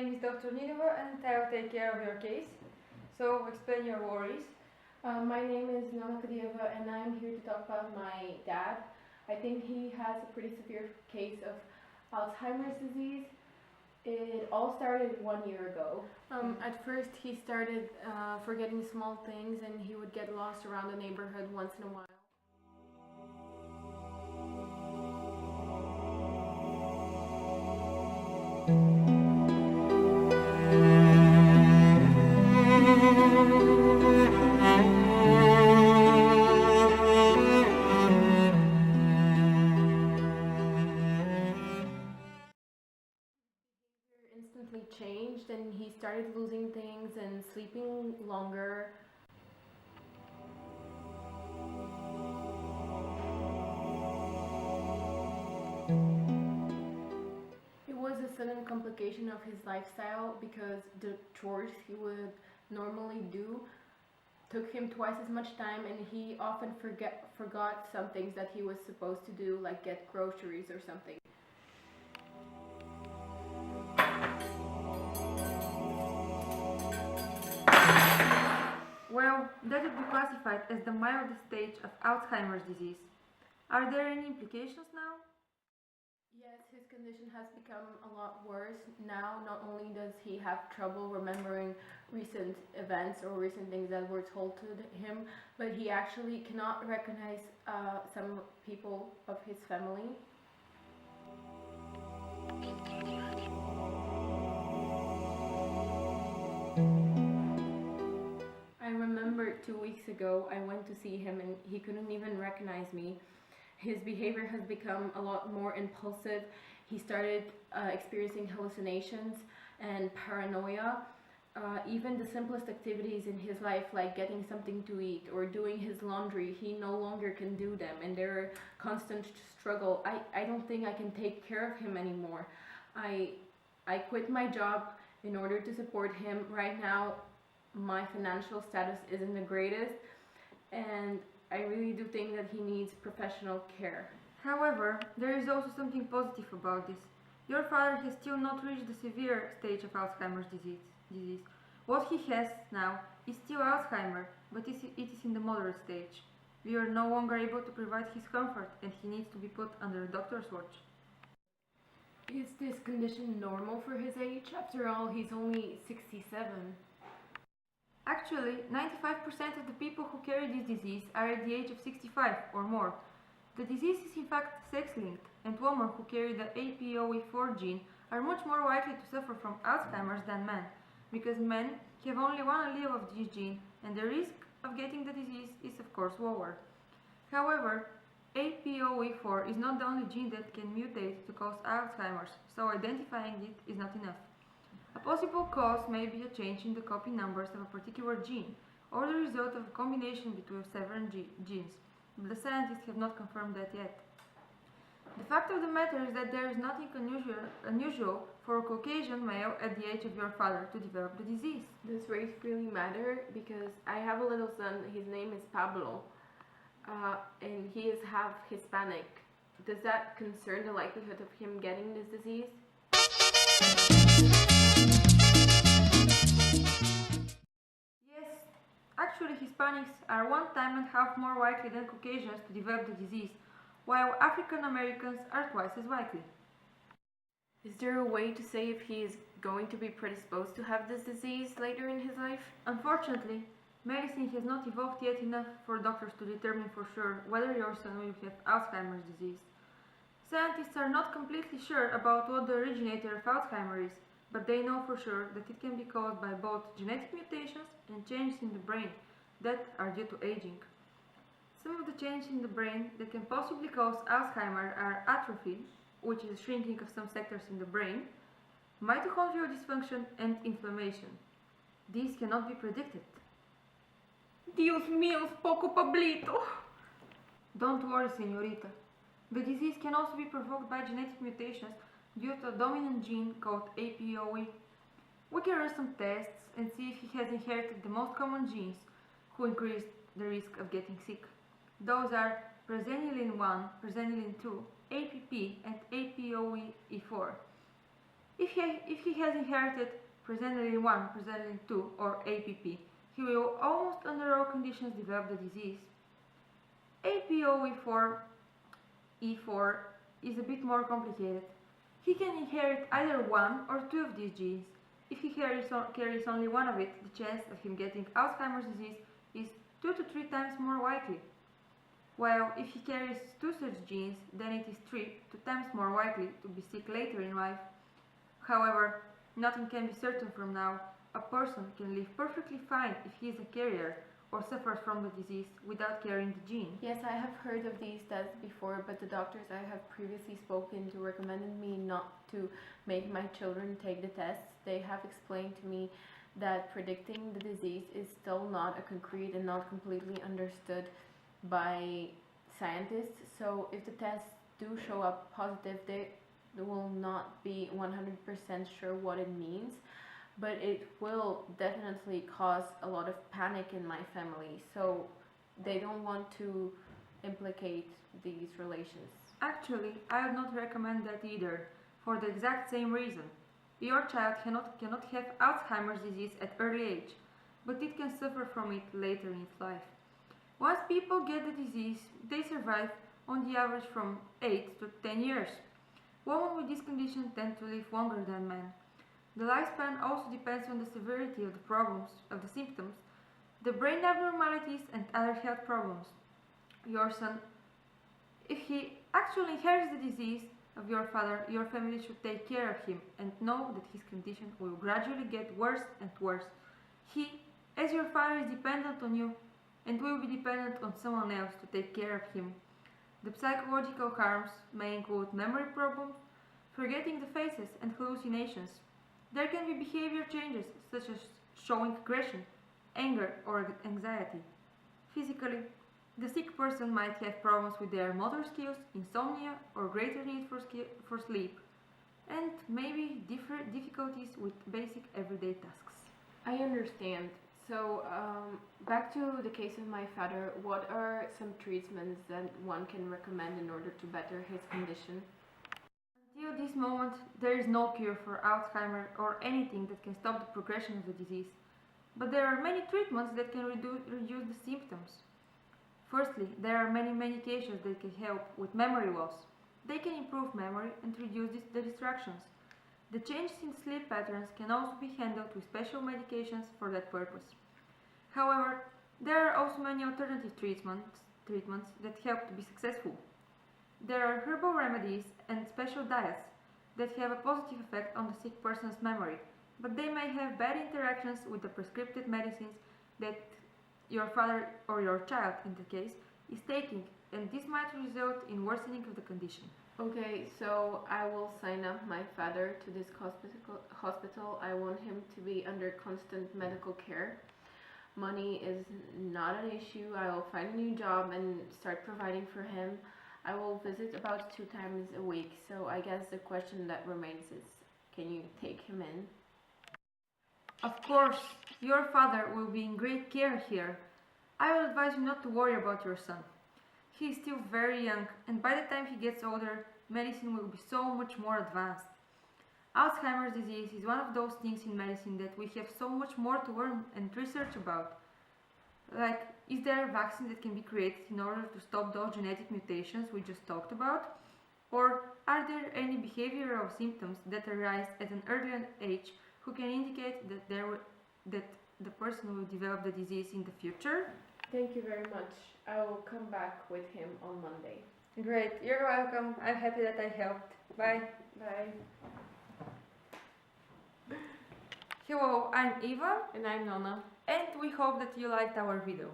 name is Dr. Ninova and I will take care of your case. So explain your worries. My name is Nona Kadieva and I'm here to talk about my dad. I think he has a pretty severe case of Alzheimer's disease. It all started 1 year ago. At first he started forgetting small things and he would get lost around the neighborhood once in a while. Instantly changed and he started losing things and sleeping longer. It was a sudden complication of his lifestyle because the chores he would normally do took him twice as much time, and he often forgot some things that he was supposed to do, like get groceries or something. Well, that would be classified as the mildest stage of Alzheimer's disease. Are there any implications now? Yes, his condition has become a lot worse. Now, not only does he have trouble remembering recent events or recent things that were told to him, but he actually cannot recognize some people of his family. I remember 2 weeks ago I went to see him and he couldn't even recognize me. His behavior has become a lot more impulsive. He started experiencing hallucinations and paranoia. Even the simplest activities in his life, like getting something to eat or doing his laundry, he no longer can do them, and they're a constant struggle. I don't think I can take care of him anymore. I quit my job in order to support him. Right now, my financial status isn't the greatest, and I really do think that he needs professional care. However, there is also something positive about this. Your father has still not reached the severe stage of Alzheimer's disease. What he has now is still Alzheimer, but it is in the moderate stage. We are no longer able to provide his comfort and he needs to be put under a doctor's watch. Is this condition normal for his age? After all, he's only 67. Actually, 95% of the people who carry this disease are at the age of 65 or more. The disease is in fact sex-linked, and women who carry the APOE4 gene are much more likely to suffer from Alzheimer's than men, because men have only one allele of this gene, and the risk of getting the disease is of course lower. However, APOE4 is not the only gene that can mutate to cause Alzheimer's, so identifying it is not enough. A possible cause may be a change in the copy numbers of a particular gene, or the result of a combination between several genes, but the scientists have not confirmed that yet. The fact of the matter is that there is nothing unusual for a Caucasian male at the age of your father to develop the disease. Does race really matter? Because I have a little son, his name is Pablo, and he is half Hispanic. Does that concern the likelihood of him getting this disease? Actually, Hispanics are 1.5 times more likely than Caucasians to develop the disease, while African Americans are twice as likely. Is there a way to say if he is going to be predisposed to have this disease later in his life? Unfortunately, medicine has not evolved yet enough for doctors to determine for sure whether your son will have Alzheimer's disease. Scientists are not completely sure about what the originator of Alzheimer is, but they know for sure that it can be caused by both genetic mutations and changes in the brain that are due to aging. Some of the changes in the brain that can possibly cause Alzheimer are atrophy, which is shrinking of some sectors in the brain, mitochondrial dysfunction, and inflammation. These cannot be predicted. Dios mío, poco Pablito! Don't worry, señorita. The disease can also be provoked by genetic mutations due to a dominant gene called APOE. We can run some tests and see if he has inherited the most common genes who increase the risk of getting sick. Those are presenilin 1, presenilin 2, APP, and APOE4. If he has inherited presenilin 1, presenilin 2 or APP, he will almost under all conditions develop the disease. APOE4 is a bit more complicated. He can inherit either one or two of these genes. If he carries only one of it, the chance of him getting Alzheimer's disease is 2 to 3 times more likely. While if he carries two such genes, then it is 3 times more likely to be sick later in life. However, nothing can be certain from now. A person can live perfectly fine if he is a carrier or suffers from the disease without carrying the gene. Yes, I have heard of these tests before, but the doctors I have previously spoken to recommended me not to make my children take the tests. They have explained to me that predicting the disease is still not a concrete and not completely understood by scientists. So if the tests do show up positive, they will not be 100% sure what it means, but it will definitely cause a lot of panic in my family, so they don't want to implicate these relations. Actually, I would not recommend that either, for the exact same reason. Your child cannot have Alzheimer's disease at early age, but it can suffer from it later in its life. Once people get the disease, they survive on the average from 8 to 10 years. Women with this condition tend to live longer than men. The lifespan also depends on the severity of the symptoms, the brain abnormalities and other health problems. Your son, if he actually inherits the disease of your father, your family should take care of him and know that his condition will gradually get worse and worse. He, as your father, is dependent on you and will be dependent on someone else to take care of him. The psychological harms may include memory problems, forgetting the faces and hallucinations. There can be behavior changes such as showing aggression, anger or anxiety. Physically, the sick person might have problems with their motor skills, insomnia or greater need for sleep, and maybe difficulties with basic everyday tasks. I understand. So, back to the case of my father, what are some treatments that one can recommend in order to better his condition? Until this moment, there is no cure for Alzheimer or anything that can stop the progression of the disease. But there are many treatments that can reduce the symptoms. Firstly, there are many medications that can help with memory loss. They can improve memory and reduce the distractions. The changes in sleep patterns can also be handled with special medications for that purpose. However, there are also many alternative treatments that help to be successful. There are herbal remedies and special diets that have a positive effect on the sick person's memory, but they may have bad interactions with the prescribed medicines that your father or your child, in the case, is taking, and this might result in worsening of the condition. Okay, so I will sign up my father to this hospital. I want him to be under constant medical care. Money is not an issue. I will find a new job and start providing for him. I will visit about 2 times a week, so I guess the question that remains is, can you take him in? Of course, your father will be in great care here. I will advise you not to worry about your son. He is still very young, and by the time he gets older, medicine will be so much more advanced. Alzheimer's disease is one of those things in medicine that we have so much more to learn and research about. Like, is there a vaccine that can be created in order to stop those genetic mutations we just talked about? Or are there any behavioral symptoms that arise at an early age who can indicate that the person will develop the disease in the future? Thank you very much. I will come back with him on Monday. Great, you're welcome. I'm happy that I helped. Bye. Bye. Hello, I'm Eva. And I'm Nona. And we hope that you liked our video.